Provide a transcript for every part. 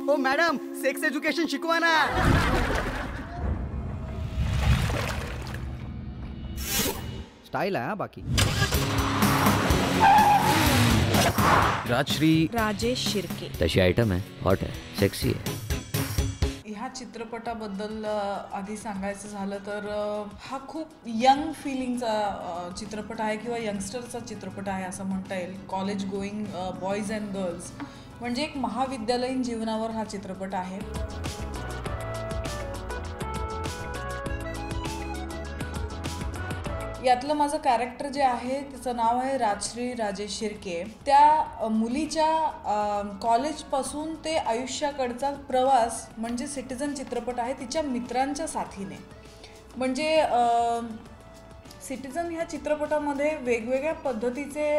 ओ madam, sex education शिकवा ना. Style आहे बाकी. राजश्री राजेश शिर्के तशी आयटम आहे, हॉट आहे, सेक्सी आहे. ह्या चित्रपटाबद्दल आधी सांगायचं झालं तर हा खूप यंग फिलिंगचा चित्रपट आहे किंवा यंगस्टरचा चित्रपट आहे असं म्हणता येईल. College going boys and girls म्हणजे एक महाविद्यालयीन जीवनावर हा चित्रपट आहे. यातलं माझं कॅरेक्टर जे आहे त्याचं नाव आहे राजश्री राजेश शिर्के. त्या मुलीच्या कॉलेजपासून ते आयुष्याकडचा प्रवास म्हणजे सिटिझन चित्रपट आहे तिच्या मित्रांच्या साथीने. म्हणजे सिटिझन ह्या चित्रपटामध्ये वेगवेगळ्या पद्धतीचे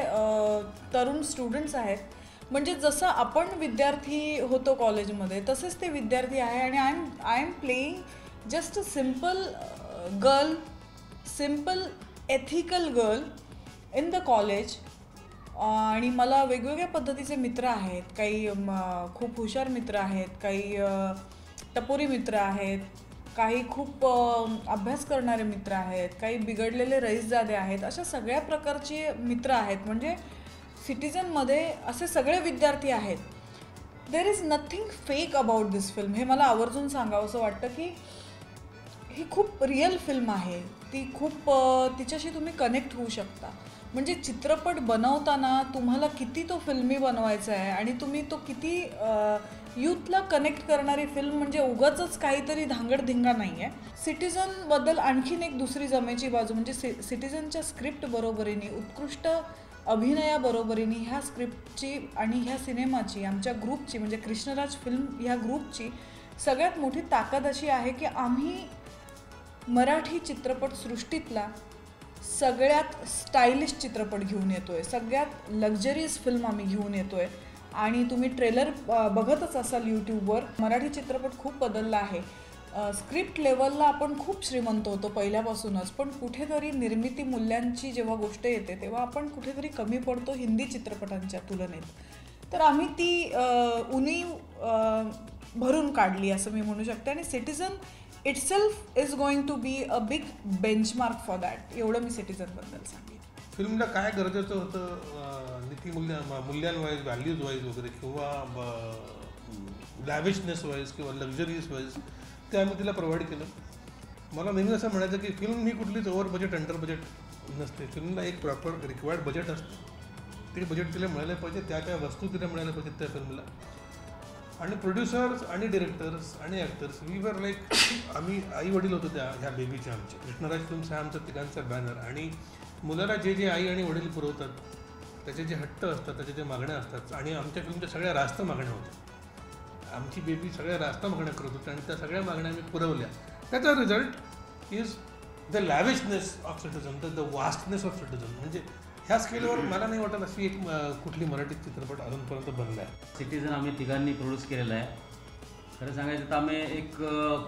तरुण स्टुडंट्स आहेत. म्हणजे जसं आपण विद्यार्थी होतो कॉलेजमध्ये तसेच ते विद्यार्थी आहे. आणि I am playing just a simple girl, simple ethical girl in the college. आणि मला वेगवेगळ्या पद्धतीचे मित्र आहेत. काही खूप हुशार मित्र आहेत, काही टपोरी मित्र आहेत, काही खूप अभ्यास करणारे मित्र आहेत, काही बिघडलेले रईसजादे आहेत. अशा सगळ्या प्रकारचे मित्र आहेत. म्हणजे सिटिझनमध्ये असे सगळे विद्यार्थी आहेत. There is nothing fake about this film. हे मला आवर्जून सांगावंसं वाटतं की ही खूप रिअल फिल्म आहे. ती खूप तिच्याशी तुम्ही कनेक्ट होऊ शकता. म्हणजे चित्रपट बनवताना तुम्हाला किती तो फिल्मी बनवायचा आहे आणि तुम्ही तो किती यूथला कनेक्ट करणारी फिल्म म्हणजे उगाचच काहीतरी धांगडधिंगा नाही आहे. सिटिझनबद्दल आणखीन एक दुसरी जमेची बाजू म्हणजे सिटिझनच्या स्क्रिप्ट बरोबरीने, उत्कृष्ट अभिनयाबरोबरीने ह्या स्क्रिप्टची आणि ह्या सिनेमाची, आमच्या ग्रुपची म्हणजे कृष्णराज फिल्म ह्या ग्रुपची सगळ्यात मोठी ताकद अशी आहे की आम्ही मराठी चित्रपटसृष्टीतला सगळ्यात स्टायलिश चित्रपट घेऊन येतो आहे. सगळ्यात लक्झरियस फिल्म आम्ही घेऊन येतो आहे. आणि तुम्ही ट्रेलर बघतच असाल यूट्यूबवर. मराठी चित्रपट खूप बदलला आहे. स्क्रिप्ट लेवलला आपण खूप श्रीमंत होतो पहिल्यापासूनच, पण कुठेतरी निर्मिती मूल्यांची जेव्हा गोष्ट येते तेव्हा आपण कुठेतरी कमी पडतो हिंदी चित्रपटांच्या तुलनेत. तर आम्ही ती उणीव भरून काढली असं मी म्हणू शकते. आणि citizen itself is going to be a big benchmark for that. एवढं मी सिटिझनबद्दल सांगेन. फिल्मला काय गरजेचं होतं मूल्यांवाईज, व्हॅल्यूज वाईज वगैरे किंवा लॅविशनेस वाईज किंवा लक्झरियस वाईज ते आम्ही तिला प्रोव्हाइड केलं. मला नेहमी असं म्हणायचं की फिल्म ही कुठलीच ओव्हर बजेट अंडर बजेट नसते. फिल्मला एक प्रॉपर रिक्वायर्ड बजेट असतं. ते बजेट तिला मिळालं पाहिजे, त्या वस्तू तिला मिळाल्या पाहिजेत त्या फिल्मला. आणि प्रोड्युसर्स आणि डिरेक्टर्स आणि ॲक्टर्स वी वर लाईक आम्ही आई वडील होतो ह्या बेबीचे आमचे. कृष्णराज फिल्म्स हा आमचा तिघांचा बॅनर. आणि मुलाला जे आई आणि वडील पुरवतात त्याचे जे हट्ट असतात, त्याच्या ज्या मागण्या असतात, आणि आमच्या फिल्मच्या सगळ्या रास्त मागण्या होत्या. आमची बेबी सगळ्या रास्त मागण्या करत होत्या आणि त्या सगळ्या मागण्या आम्ही पुरवल्या. त्याचा result is the lavishness of citizen, the vastness of citizen. म्हणजे ह्या स्केलवर मला नाही वाटत अशी एक कुठली मराठी चित्रपट अजूनपर्यंत बनला आहे. सिटिझन आम्ही तिघांनी प्रोड्यूस केलेला आहे. खरं सांगायचं तर आम्ही एक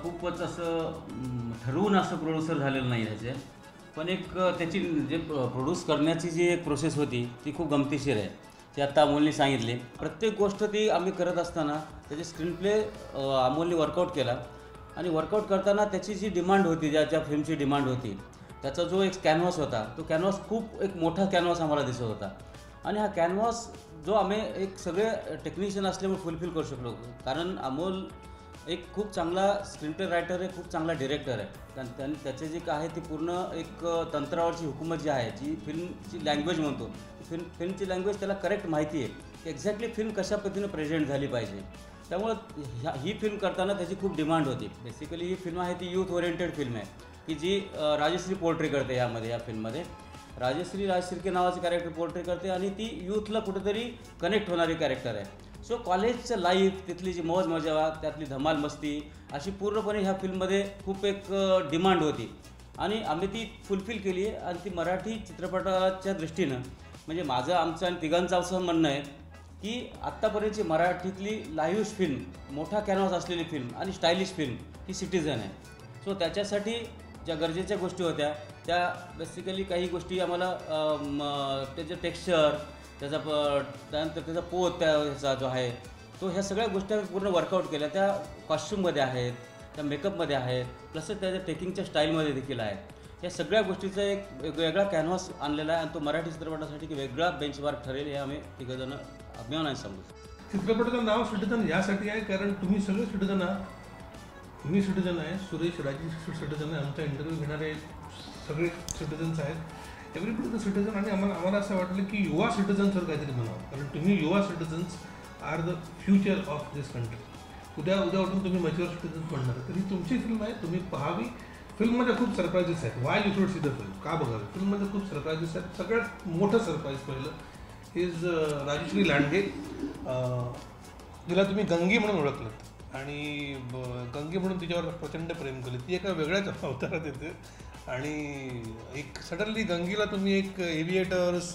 खूपच असं ठरवून असं प्रोड्युसर झालेलं नाही त्याचे, पण एक त्याची जे प्रोड्यूस करण्याची जी एक प्रोसेस होती ती खूप गमतीशीर आहे. ते आत्ता अमोलने सांगितले. प्रत्येक गोष्ट ती आम्ही करत असताना त्याचे स्क्रीन प्ले अमोलने वर्कआउट केला. आणि वर्कआउट करताना त्याची जी डिमांड होती, ज्या फिल्मची डिमांड होती, त्याचा जो एक कॅनव्हास होता तो कॅनव्हास खूप एक मोठा कॅनव्हास आम्हाला दिसत होता. आणि हा कॅनव्हास जो आम्ही एक सगळे टेक्निशियन असल्यामुळे फुलफिल करू शकलो. कारण अमोल एक खूप चांगला स्क्रीन प्ले रायटर आहे, खूप चांगला डिरेक्टर आहे. कारण त्याचे जे काय आहे ते पूर्ण एक तंत्रावरची हुकूमत जी आहे, जी फिल्मची लँग्वेज म्हणतो, फिल्मची लँग्वेज त्याला करेक्ट माहिती आहे की एक्झॅक्टली फिल्म कशा पद्धतीनं प्रेझेंट झाली पाहिजे. त्यामुळं ही फिल्म करताना त्याची खूप डिमांड होती. बेसिकली ही फिल्म आहे ती यूथ ओरिएंटेड फिल्म आहे की जी राजश्री पोर्ट्रे करते. या फिल्ममध्ये राजश्री राज शिर्के नावाचे कॅरेक्टर पोर्ट्रे करते आणि ती यूथला कुठेतरी कनेक्ट होणारी कॅरेक्टर आहे. सो कॉलेजचं लाईफ, तिथली जी मौज मजा, त्यातली धमाल मस्ती अशी पूर्णपणे ह्या फिल्ममध्ये खूप एक डिमांड होती आणि आम्ही ती फुलफिल केली आहे. आणि ती मराठी चित्रपटाच्या दृष्टीनं म्हणजे आमचं आणि तिघांचं असं म्हणणं आहे की आत्तापर्यंतची मराठीतली लाईव्ह फिल्म, मोठा कॅनव्हास असलेली फिल्म आणि स्टायलिश फिल्म ही सिटिझन आहे. सो त्याच्यासाठी ज्या गरजेच्या गोष्टी होत्या त्या बेसिकली काही गोष्टी आम्हाला त्याचं टेक्स्चर, त्यानंतर त्याचा पोत ह्याचा जो आहे तो ह्या सगळ्या गोष्टी आम्ही पूर्ण वर्कआउट केल्या. त्या कॉस्ट्यूममध्ये आहेत, त्या मेकअपमध्ये आहेत, प्लस त्याच्या टेकिंगच्या स्टाईलमध्ये देखील आहेत. या सगळ्या गोष्टीचा एक वेगळा कॅनव्हास आणलेला आहे आणि तो मराठी चित्रपटासाठी एक वेगळा बेंचमार्क ठरेल हे आम्ही तिघंजणं अभिमानाने सांगू. चित्रपटाचं नाव सिटिझन यासाठी आहे कारण तुम्ही सगळे सिटिझन आहात. मी सिटिझन आहे, सुरेश राजेश सिटिझन आहे, आमचा इंटरव्ह्यू घेणारे सगळे सिटिझन्स आहेत. Everybody the citizen. आणि आम्हाला असं वाटलं की युवा सिटिझन्सवर काहीतरी म्हणावं, कारण तुम्ही युवा citizens are the future of this country. उद्या उठून तुम्ही मॅच्युअर सिटिझन्स म्हणणार, तर ही तुमची फिल्म आहे, तुम्ही पाहावी. फिल्ममध्ये खूप सरप्रायझेस आहेत. Y you should see the film, का बघावे. फिल्ममध्ये खूप सरप्रायझेस आहेत. सगळ्यात मोठं सरप्राईज पहिलं इज राजश्री लांडगे, जिला तुम्ही गंगी म्हणून ओळखलं आणि गंगी म्हणून तिच्यावर प्रचंड प्रेम केलं. ती एका वेगळ्याच अवतारात येते आणि एक सडनली गंगीला तुम्ही एक एव्हिएटर्स,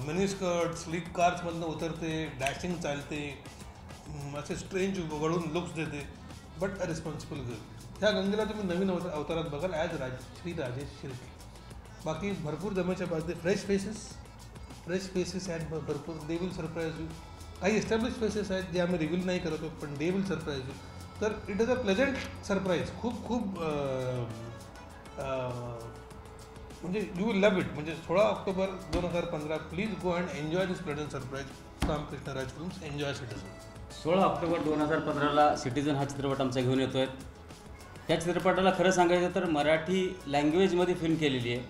मिनीस्कर्ट, स्लीक कार्समधनं उतरते, डॅशिंग चालते, असे स्ट्रेंज वळून लुक्स देते, बट अ रिस्पॉन्सिबल गर्ल. ह्या गंगेला तुम्ही नवीन अवतारात बघाल ॲज श्री राजेश शिर्के. बाकी भरपूर जमेच्या बाजू फ्रेश फेसेस आहेत भरपूर. They will surprise you. काही एस्टॅब्लिश फेसेस आहेत जे आम्ही रिव्हील नाही करतो, पण दे विल सरप्राईज यू. तर it is a pleasant surprise. खूप म्हणजे यू विल लव्ह इट. म्हणजे 16 October 2015 please go and enjoy this pleasant surprise from Krishnaraj films. Enjoy citizen. 16 October 2015ला सिटिझन हा चित्रपट आमचा घेऊन येतो आहे. त्या चित्रपटाला खरं सांगायचं तर मराठी लँग्वेजमध्ये फिल्म केलेली आहे,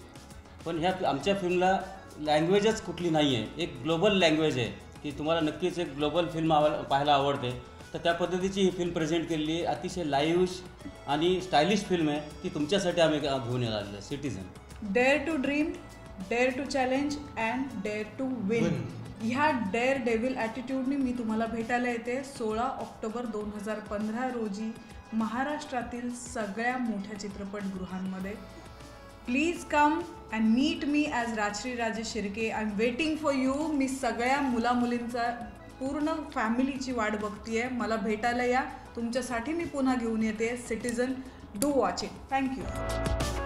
पण ह्या आमच्या फिल्मला लँग्वेजच कुठली नाही आहे. एक ग्लोबल लँग्वेज आहे की तुम्हाला नक्कीच एक ग्लोबल फिल्म पाहायला आवडते. तर त्या पद्धतीची ही फिल्म प्रेझेंट केलेली आहे. अतिशय लाईव्ह आणि स्टायलिश फिल्म आहे ती तुमच्यासाठी आम्ही घेऊन आलेलो आहे. Citizen. Dare to dream, dare to challenge and dare to win. ह्या डेअर डेव्हिल ॲटिट्यूडने मी तुम्हाला भेटायला येते 16 ऑक्टोबर 2015 रोजी महाराष्ट्रातील सगळ्या मोठ्या चित्रपटगृहांमध्ये. Please come and meet me as Rajshree Rajesh Shirke. I am waiting for you. मी सगळ्या मुलामुलींचा पूर्ण फॅमिलीची वाट बघते आहे. मला भेटायला या. तुमच्यासाठी मी पुन्हा घेऊन येते citizen. Do watch it. Thank you.